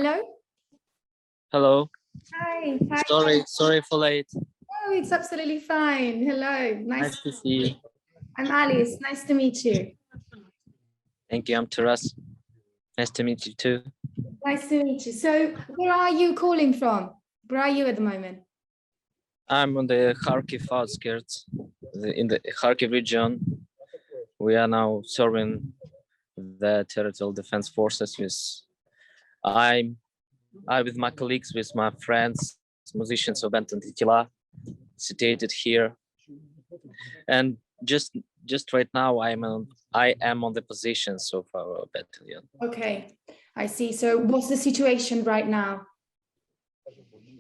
Hello? Hello. Hi. Hi. Sorry for late. Oh, it's absolutely fine. Hello. Nice to see you. I'm Alice. Nice to meet you. Thank you. I'm Taras. Nice to meet you too. Nice to meet you. So where are you calling from? Where are you at the moment? I'm on the Kharkiv outskirts, in the Kharkiv region. We are now serving the territorial defense forces I with my colleagues, with my friends, musicians of Antytila, situated here. And just right now I am on the positions of our battalion. Okay, I see. So what's the situation right now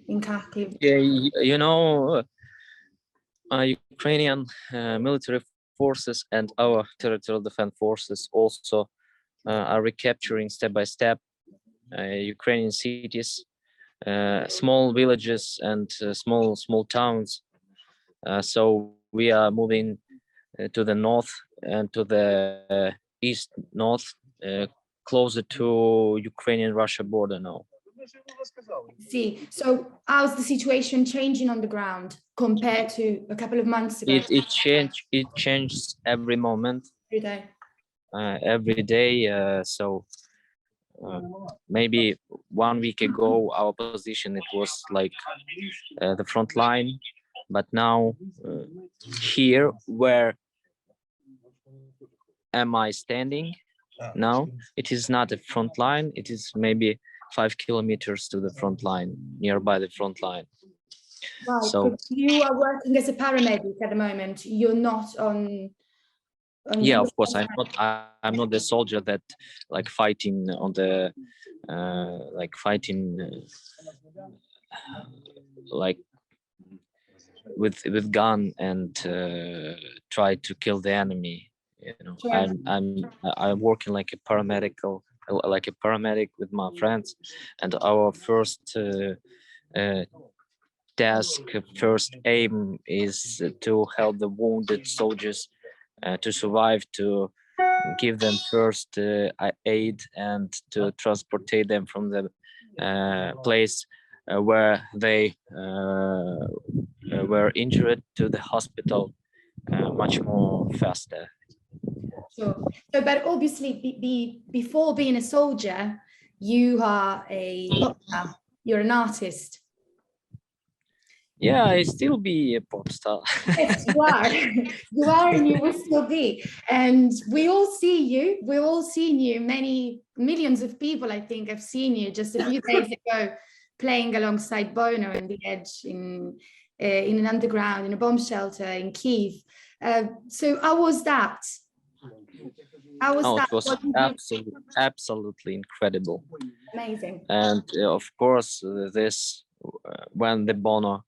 in Kharkiv? Yeah, you know, Ukrainian military forces and our territorial defense forces also are recapturing step by step Ukrainian cities, small villages and small towns. So we are moving to the north and to the east north, closer to Ukrainian-Russia border now. See, so how's the situation changing on the ground compared to a couple of months ago? It changes every moment, Every day. every day. So maybe 1 week ago our position, it was like the front line, but now here where am I standing now, it is not a front line, it is maybe 5 kilometers to the front line, nearby the front line. Right. So you are working as a paramedic at the moment. You're not on yeah, of course, I'm not the soldier that like fighting on the like with gun and try to kill the enemy, you know. Sure. I'm working like a paramedic with my friends, and our first task, first aim is to help the wounded soldiers to survive, to give them first aid and to transportate them from the place where they were injured to the hospital much more faster. Sure. So, but obviously, before being a soldier, you are a pop star. You're an artist. Yeah, I still be a pop star. Yes, you are. You are, and you will still be. And we all see you. We've all seen you. Many millions of people, I think, have seen you just a few days ago, playing alongside Bono and the Edge in an underground, in a bomb shelter in Kiev. So how was that? How was that? It was absolutely incredible. Amazing. And of course, this when the Bono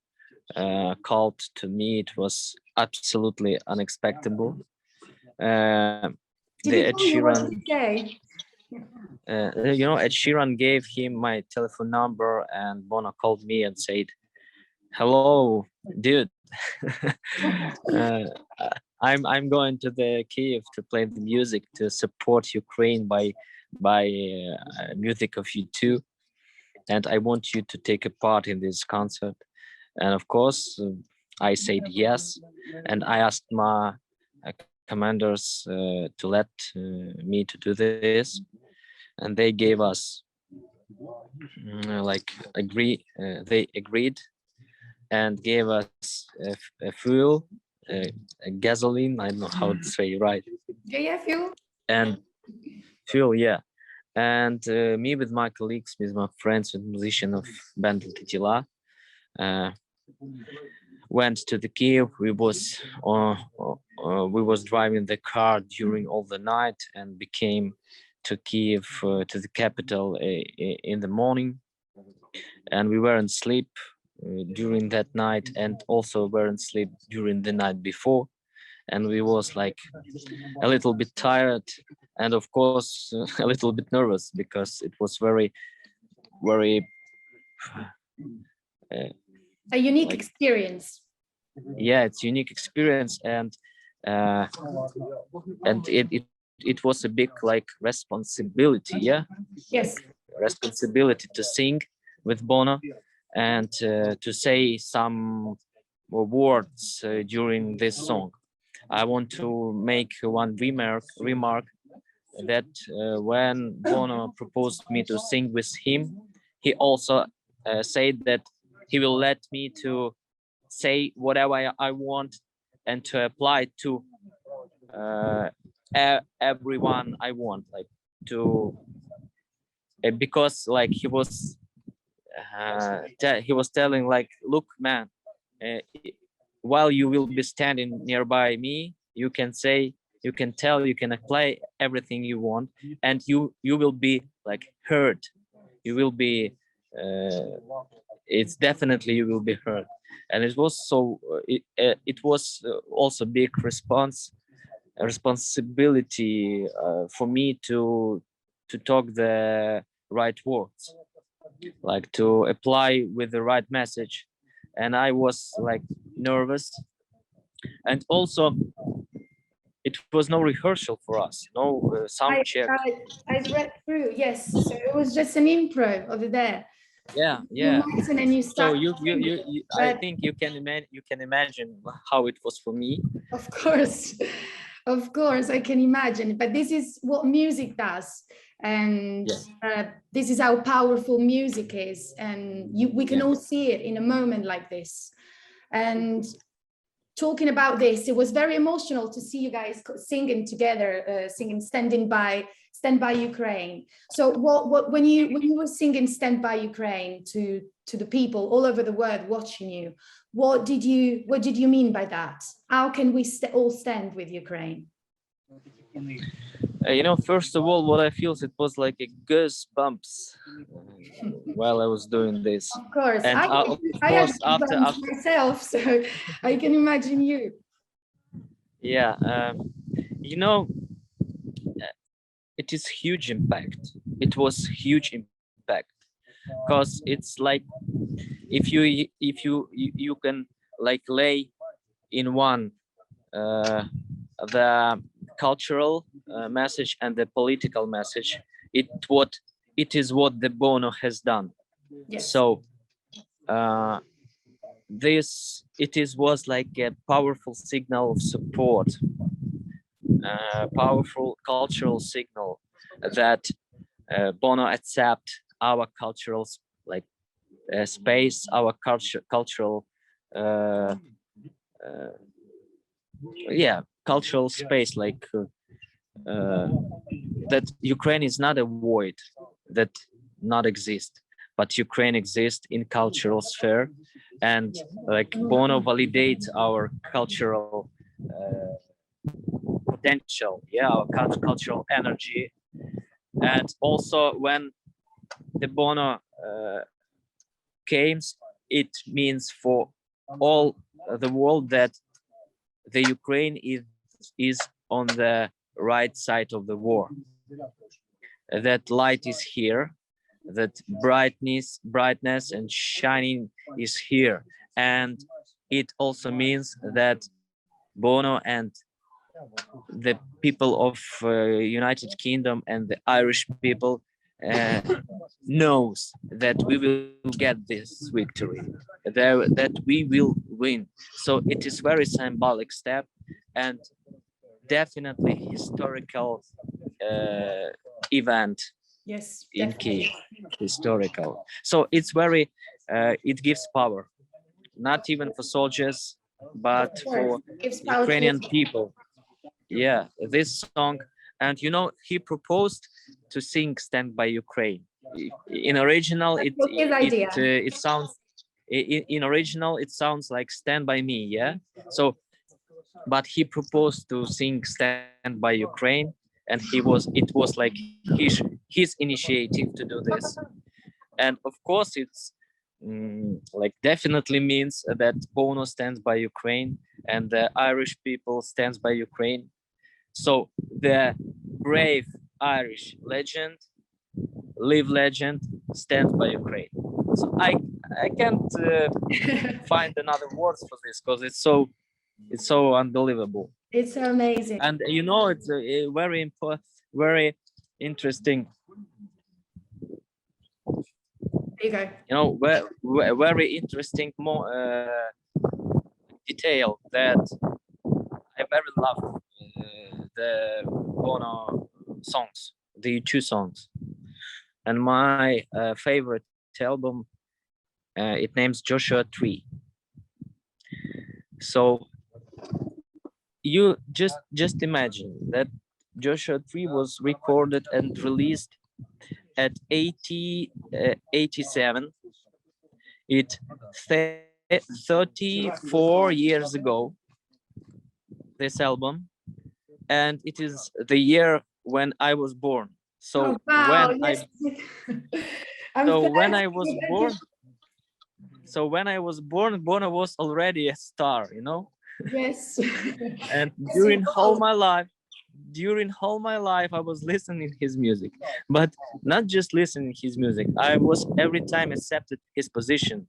called to me, it was absolutely unexpected. The Ed Sheeran, you know, Ed Sheeran gave him my telephone number, and Bono called me and said, "Hello, dude. I'm going to the Kiev to play the music to support Ukraine by music of you too, and I want you to take a part in this concert." And of course, I said yes, and I asked my commanders to let me to do this, and they gave us they agreed and gave us a fuel, a gasoline. I don't know how to say right. Yeah, fuel. And fuel, yeah. And me with my colleagues, with my friends and musicians of band Antytila, went to the Kiev. We was driving the car during all the night and became to Kiev, to the capital, in the morning. And we weren't sleep during that night, and also weren't sleep during the night before. And we was like a little bit tired, and of course a little bit nervous, because it was very a unique experience. Yeah, it's unique experience, and it was a big like responsibility. Yeah. Yes. responsibility to sing with Bono and to say some words during this song. I want to make one remark that when Bono proposed me to sing with him, he also said that he will let me to say whatever I want and to apply to everyone I want, like to because like he was telling like, look man, uh, while you will be standing nearby me, you can say, you can tell, you can apply everything you want, and you will be like heard. You will be it's definitely you will be heard. And it was so it was also big responsibility for me to talk the right words, like to apply with the right message. And I was like nervous, and also it was no rehearsal for us, no sound check. I read through, yes. So it was just an impro over there. Yeah. And then you So start. I think you can imagine how it was for me. Of course, of course, I can imagine. But this is what music does, and this is how powerful music is. And we can all see it in a moment like this. And talking about this, it was very emotional to see you guys singing together, singing Stand by Ukraine. So what when you were singing Stand by Ukraine to the people all over the world watching you, what did you mean by that? How can we all stand with Ukraine? First of all, what I feel, it was like a goosebumps while I was doing this. Of course, and I had after myself, so I can imagine you. Yeah, it is huge impact. It was huge impact, because it's like if you can like lay in one the cultural message and the political message, it is what the Bono has done. Yes. So was like a powerful signal of support, powerful cultural signal that Bono accept our cultural space, our cultural cultural space, like that Ukraine is not a void that not exist, but Ukraine exists in cultural sphere, and like Bono validates our cultural potential, our cultural energy. And also when the Bono came, it means for all the world that the Ukraine is on the right side of the war, that light is here, that brightness and shining is here. And it also means that Bono and the people of United Kingdom and the Irish people knows that we will get this victory, that we will win. So it is very symbolic step, and definitely historical event. Yes, in Kiev, historical. So it's very it gives power, not even for soldiers, but for Ukrainian people. Yeah, this song. And he proposed to sing Stand by Ukraine. In original, it sounds in original it sounds like Stand by Me, yeah. So but he proposed to sing Stand by Ukraine, and it was like his initiative to do this. And of course it's like definitely means that Bono stands by Ukraine and the Irish people stands by Ukraine. So the brave Irish legend, live legend, stands by Ukraine. So I can't find another words for this, because it's so unbelievable. It's amazing. And it's a very important, very interesting you go. You know, very interesting detail that I very love the Bono songs, the two songs, and my favorite album. It names Joshua Tree. So you just imagine that Joshua Tree was recorded and released at 87. It 34 years ago, this album, and it is the year when I was born. So Oh, wow, yes. when I was born, Bono was already a star, you know. Yes. And during all my life, I was listening his music, but not just listening his music. I was every time accepted his position,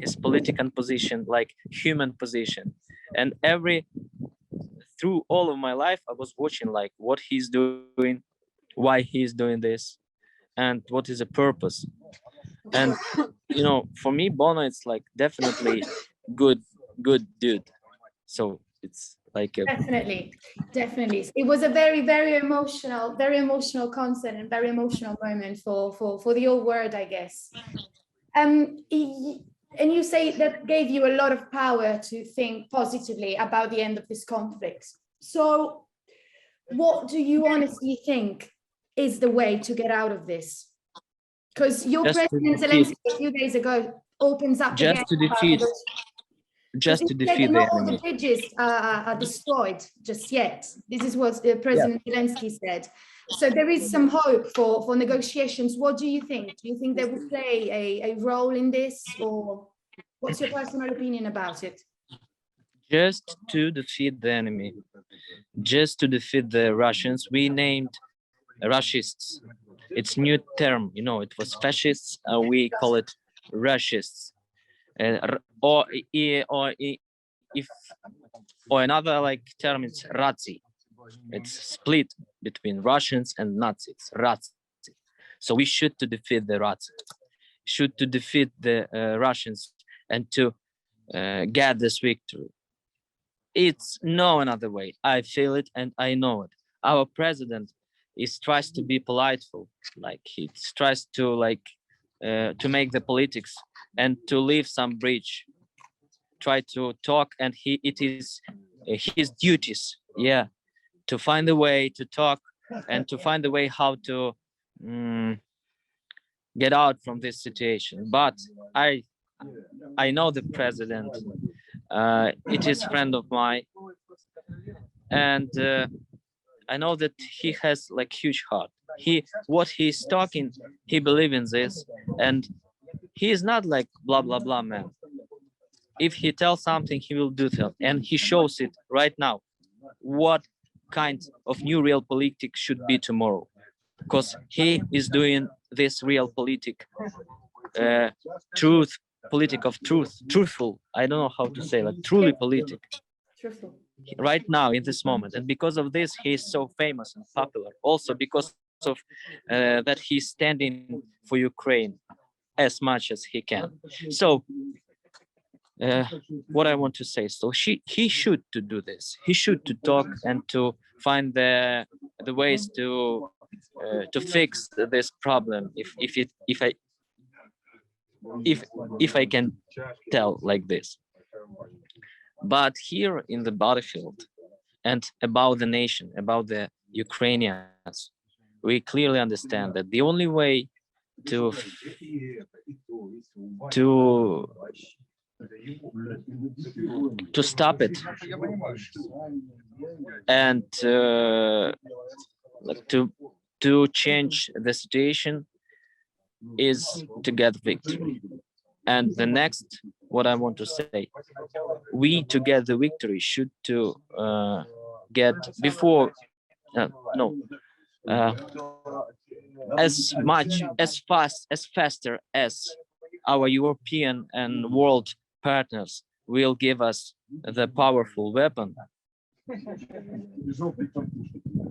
his political position, like human position, and through all of my life, I was watching like what he's doing, why he's doing this, and what is the purpose. And you know, for me, Bono, it's like definitely good dude. So it's like a Definitely. It was a very emotional concert and very emotional moment for the whole world, I guess. And you say that gave you a lot of power to think positively about the end of this conflict. So what do you honestly think is the way to get out of this? Because your President Zelensky a few days ago opens up just to defeat the not all the enemy. bridges are destroyed just yet. This is what President Zelensky said. So there is some hope for negotiations. What do you think? Do you think they will play a role in this, or what's your personal opinion about it? Just to defeat the enemy, just to defeat the Russians, we named Rushists. It's new term, you know, it was fascists, we call it Rushists. Or another like term is Razi. It's split between Russians and Nazis, Razi. So we should to defeat the Razi, should to defeat the Russians and to get this victory. It's no another way. I feel it and I know it. Our president tries to be politeful, like he tries to to make the politics and to leave some bridge, try to talk, and it is his duties, yeah, to find a way to talk and to find a way how to get out from this situation. But I know the president. It is friend of mine, and I know that he has like huge heart. What he's talking, he believes in this, and he is not like blah blah blah man. If he tells something, he will do it, and he shows it right now. What kind of new real politics should be tomorrow? Because he is doing this real politic, truthful. I don't know how to say, like truly politic. Truthful. Right now in this moment, and because of this he is so famous and popular, also because of that he's standing for Ukraine as much as he can. So what I want to say, so he should to do this, he should to talk and to find the ways to fix this problem, if I can tell like this. But here in the battlefield and about the nation, about the Ukrainians, we clearly understand that the only way to stop it and to change the situation is to get victory. And the next, what I want to say, we to get the victory should to get before as much as faster as our European and world partners will give us the powerful weapon,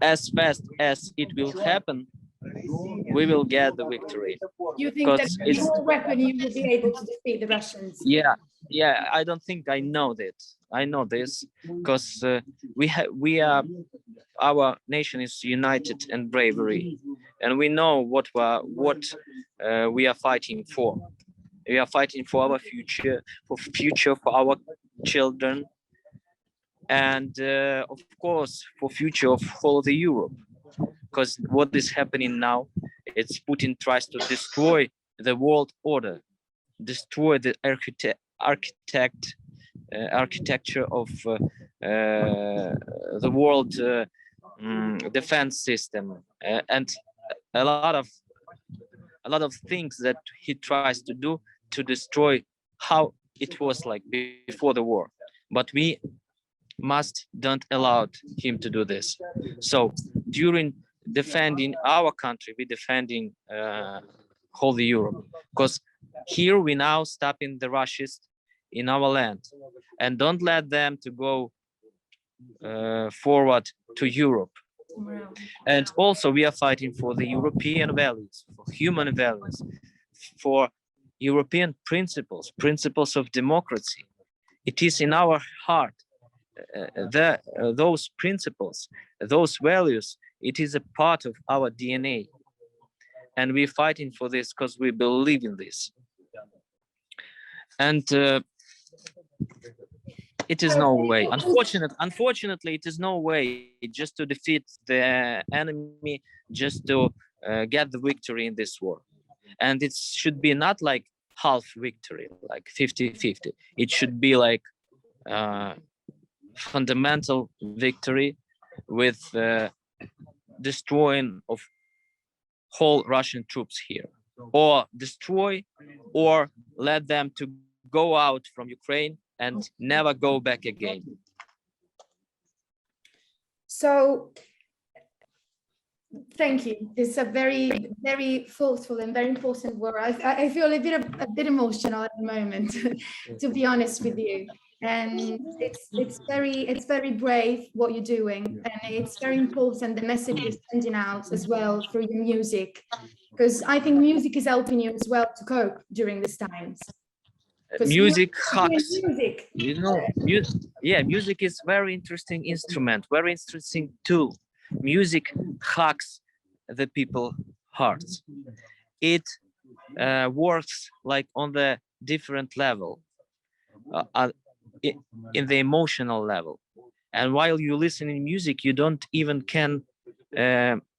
as fast as it will happen, we will get the victory. You think that with your weapon you will be able to defeat the Russians? Yeah, I don't think I know that. I know this because we are, our nation is united in bravery, and we know what we are fighting for. We are fighting for our future, for our children, and of course for future of whole of the Europe. Because what is happening now, it's Putin tries to destroy the world order, destroy the architecture of the world defense system, and a lot of things that he tries to do to destroy how it was like before the war. But we don't allow him to do this. So during defending our country, we defending whole Europe, because here we now stopping the Russians in our land and don't let them to go forward to Europe. And also we are fighting for the European values, for human values, for European principles of democracy. It is in our heart. Those principles, those values, it is a part of our DNA. And we're fighting for this because we believe in this. And it is no way. Unfortunately, it is no way just to defeat the enemy, just to get the victory in this war. And it should be not like half victory, like 50-50. It should be like fundamental victory with destroying of whole Russian troops here, or destroy or let them to go out from Ukraine and never go back again. So thank you. This is a very, very thoughtful and very important word. I feel a bit emotional at the moment, to be honest with you. And it's very brave what you're doing, and it's very important the message you're sending out as well through your music, because I think music is helping you as well to cope during these times. Music hacks, you know. Music is very interesting instrument, very interesting tool. Music hacks the people's hearts. It works like on the different level, in the emotional level. And while you listen in music, you don't even can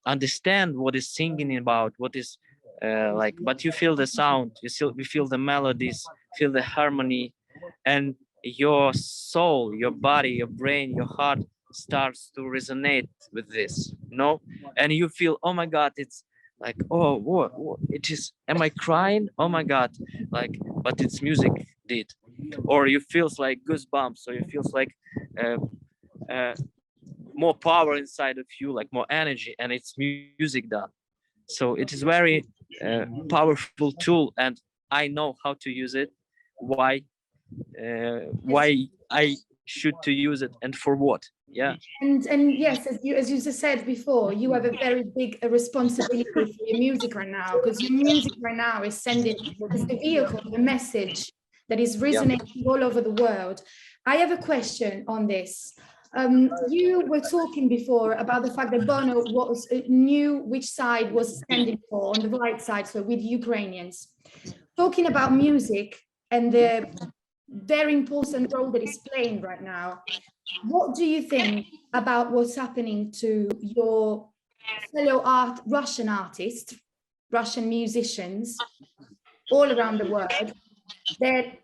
understand what is singing about, what is like, but you feel the sound, you feel the melodies, feel the harmony, and your soul, your body, your brain, your heart starts to resonate with this, you know? And you feel, oh my God, it's like, oh, what it is, am I crying? Oh my God, like, but it's music did. Or you feels like goosebumps, or you feels like more power inside of you, like more energy, and it's music done. So it is very powerful tool, and I know how to use it, why I should to use it, and for what. Yeah. And yes, as you just said before, you have a very big responsibility for your music right now, because your music right now is sending the vehicle, the message that is resonating all over the world. I have a question on this. You were talking before about the fact that Bono knew which side was standing for, on the right side, so with Ukrainians. Talking about music and the very important role that it's playing right now, what do you think about what's happening to your fellow Russian artists, Russian musicians all around the world that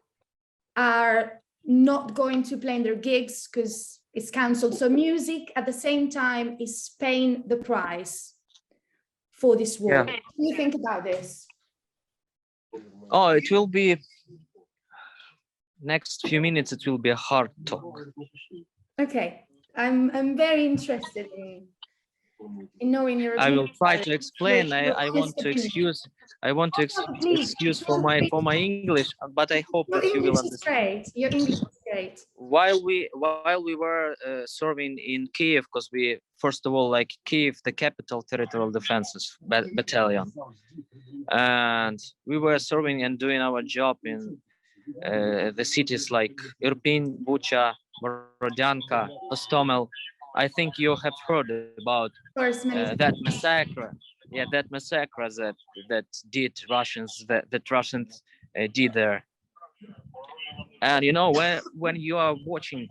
are not going to play in their gigs because it's cancelled? So music at the same time is paying the price for this war. What do you think about this? Oh, it will be, next few minutes, it will be a hard talk. Okay, I'm very interested in knowing your opinion. I will try to explain. I want to excuse for my English, but I hope that you will understand. Your English is Great. While we were serving in Kiev, because we first of all, like Kiev, the capital territorial defenses battalion, and we were serving and doing our job in the cities like Irpin, Bucha, Borodyanka, Hostomel. I think you have heard about Of course, that massacre. Yeah, that massacre that did Russians that Russians did there. And you know, when you are watching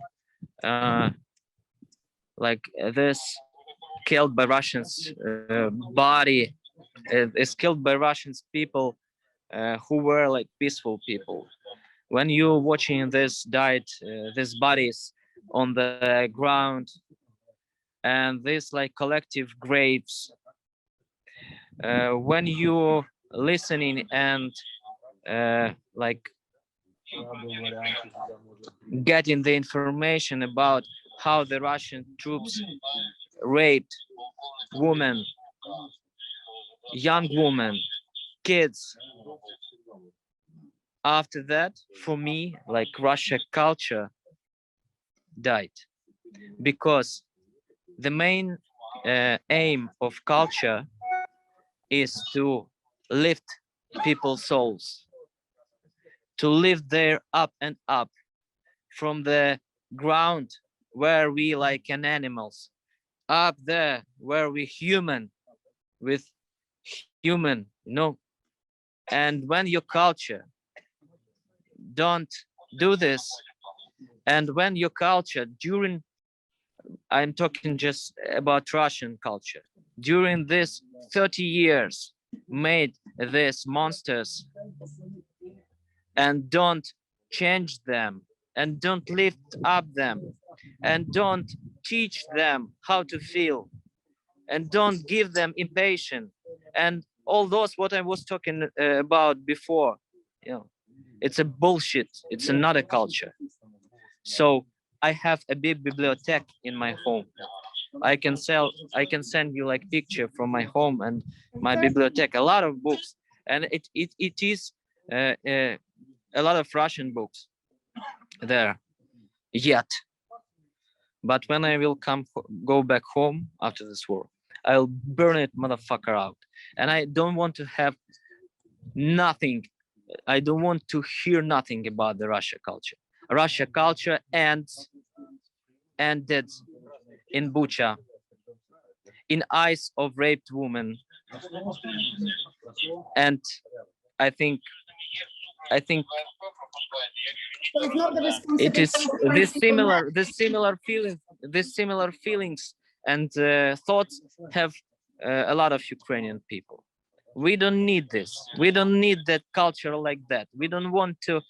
like this killed by Russians body is killed by Russians people who were like peaceful people. When you're watching this died these bodies on the ground and these like collective graves, when you listening and like getting the information about how the Russian troops raped women, young women, kids. After that, for me, like Russia culture died, because the main aim of culture is to lift people's souls, to lift their up and up from the ground where we like an animals, up there where we human with human, you know. And when your culture don't do this, and when your culture during, I'm talking just about Russian culture, during this 30 years made these monsters and don't change them and don't lift up them and don't teach them how to feel and don't give them impatience and all those what I was talking about before, you know, it's a bullshit. It's another culture. So I have a big bibliothèque in my home. I can send you like picture from my home and my bibliothèque, a lot of books, and it is a lot of Russian books there yet. But when I will go back home after this war, I'll burn it motherfucker out. And I don't want to have nothing. I don't want to hear nothing about the Russia culture. Russia culture ended in Bucha, in eyes of raped women. And I think it's not the it is responsibility. this similar feelings and thoughts have a lot of Ukrainian people. We don't need this. We don't need that culture like that. We don't want to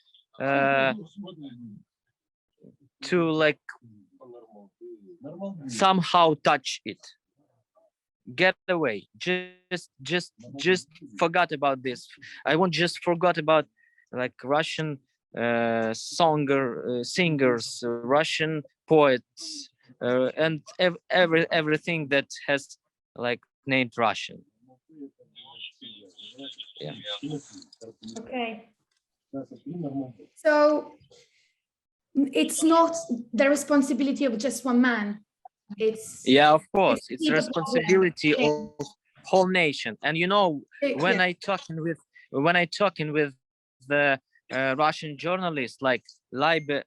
like somehow touch it. Get away. Just forgot about this. I won't just forgot about like Russian singers, Russian poets, and everything that has like named Russian. Yeah. Okay. So it's not the responsibility of just one man. It's, yeah, of course, it's responsibility of whole nation. And you know, when I talking with the Russian journalists like liberal,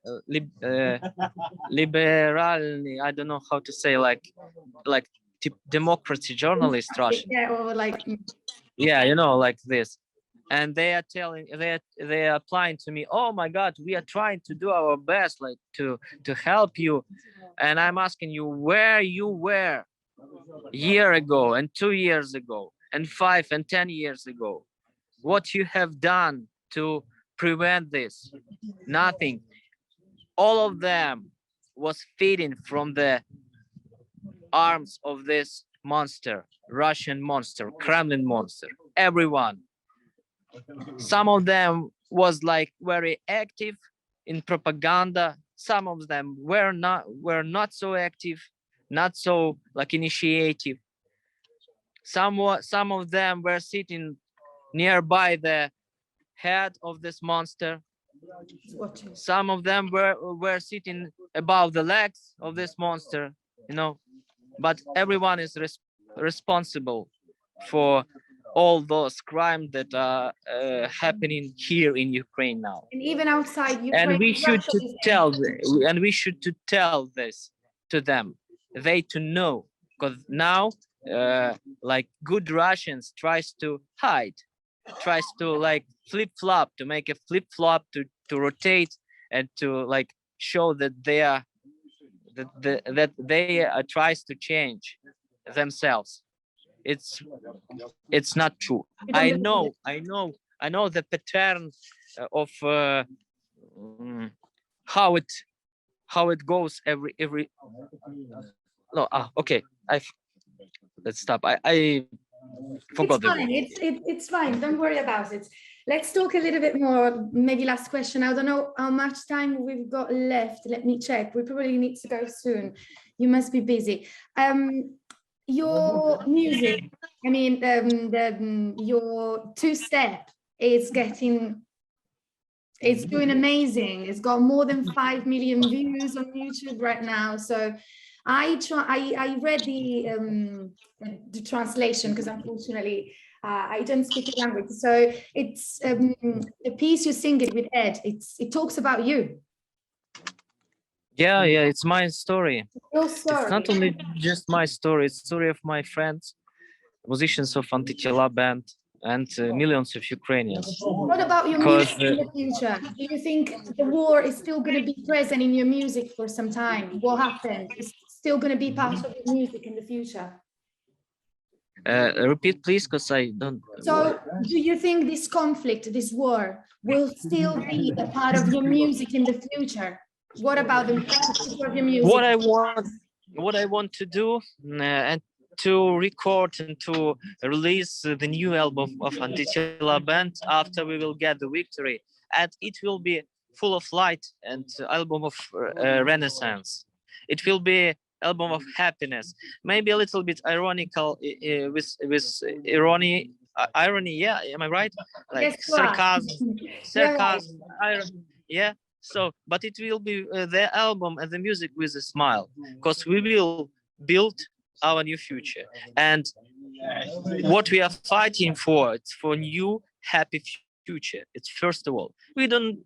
I don't know how to say, like democracy journalist Russian. Yeah, or like, yeah, you know, like this. And they are telling, they are applying to me, oh my God, we are trying to do our best, like to help you. And I'm asking you where you were a year ago and 2 years ago and 5 and 10 years ago. What you have done to prevent this? Nothing. All of them was feeding from the arms of this monster, Russian monster, Kremlin monster, everyone. Some of them was like very active in propaganda. Some of them were not so active, not so like initiative. Some of them were sitting nearby the head of this monster, Watching. Some of them were sitting above the legs of this monster, you know. But everyone is responsible for all those crimes that are happening here in Ukraine now. And even outside Ukraine, And we should Russia to is tell this to them. They to know, because now like good Russians tries to hide, tries to like flip-flop, to make a flip-flop, to rotate and to like show that they are that they tries to change themselves. It's not true. You don't I believe know, it. I know the pattern of how it goes every. No, okay. Let's stop. I forgot It's the fine. word. It's fine. Don't worry about it. Let's talk a little bit more. Maybe last question. I don't know how much time we've got left. Let me check. We probably need to go soon. You must be busy. Your music. I mean, your two-step is getting. It's doing amazing. It's got more than 5 million views on YouTube right now. So I read the translation because unfortunately I don't speak the language. So it's a piece you sing it with Ed. It talks about you. Yeah, it's my story. Your story. It's not only just my story, it's the story of my friends, musicians of Antytila band, and millions of Ukrainians. What about your music in the future? Do you think the war is still going to be present in your music for some time? What happened? Is still going to be part of your music in the future? Repeat, please, because I don't. So, do you think this conflict, this war, will still be a part of your music in the future? What about the future of your music? What I want to do, and to record and to release the new album of Antytila band after we will get the victory, and it will be full of light and album of renaissance. It will be album of happiness, maybe a little bit ironical, with irony. Yeah, am I right? Like Yes, sarcasm, right. irony. Yeah. So, but it will be the album and the music with a smile, because we will build our new future. And what we are fighting for, it's for new happy future. It's first of all, we don't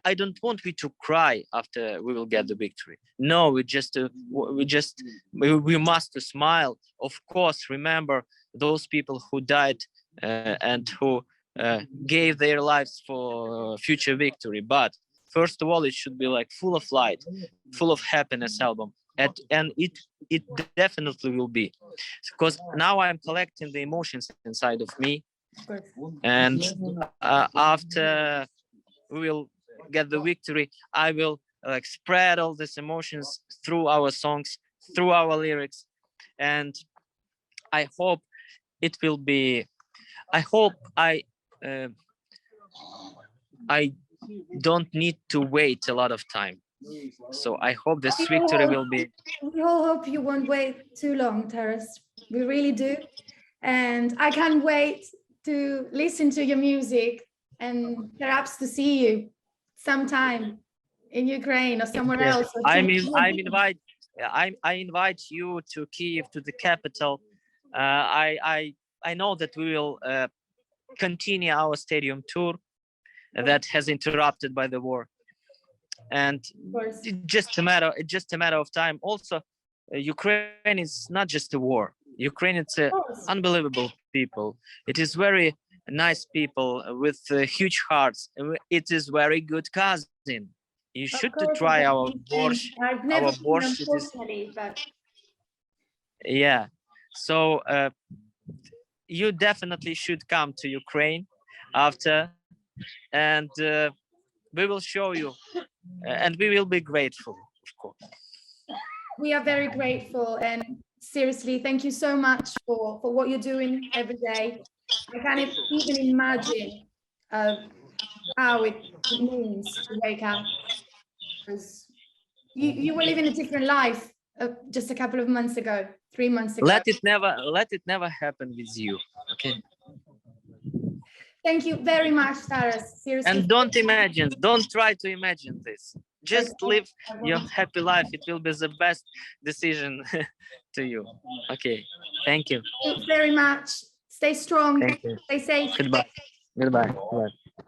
I don't want we to cry after we will get the victory. No, we must smile. Of course, remember those people who died and who gave their lives for future victory. But first of all, it should be like full of light, full of happiness album. And it definitely will be, because now I'm collecting the emotions inside of me, and after we will get the victory, I will like spread all these emotions through our songs, through our lyrics, and I hope it will be. I hope I don't need to wait a lot of time. So I hope this victory will be. We all hope you won't wait too long, Taras. We really do. And I can't wait to listen to your music and perhaps to see you sometime in Ukraine or somewhere else. Or I invite you to Kiev, to the capital. I know that we will continue our stadium tour that has interrupted by the war, and it's just a matter of time. Also, Ukraine is not just a war. Ukraine, it's a unbelievable people. It is very nice people with huge hearts. It is very good cousin. You should to try our borscht. I've never been, unfortunately, but yeah. So you definitely should come to Ukraine after, and we will show you, and we will be grateful, of course. We are very grateful, and seriously, thank you so much for what you're doing every day. I can't even imagine how it means to wake up, because you were living a different life just a couple of months ago, 3 months ago. Let it never happen with you. Okay. Thank you very much, Taras. Seriously. And don't try to imagine this. Just live your happy life. It will be the best decision to you. Okay. Thank you. Thank you very much. Stay strong. Thank you. Stay safe. Goodbye. Goodbye. Goodbye.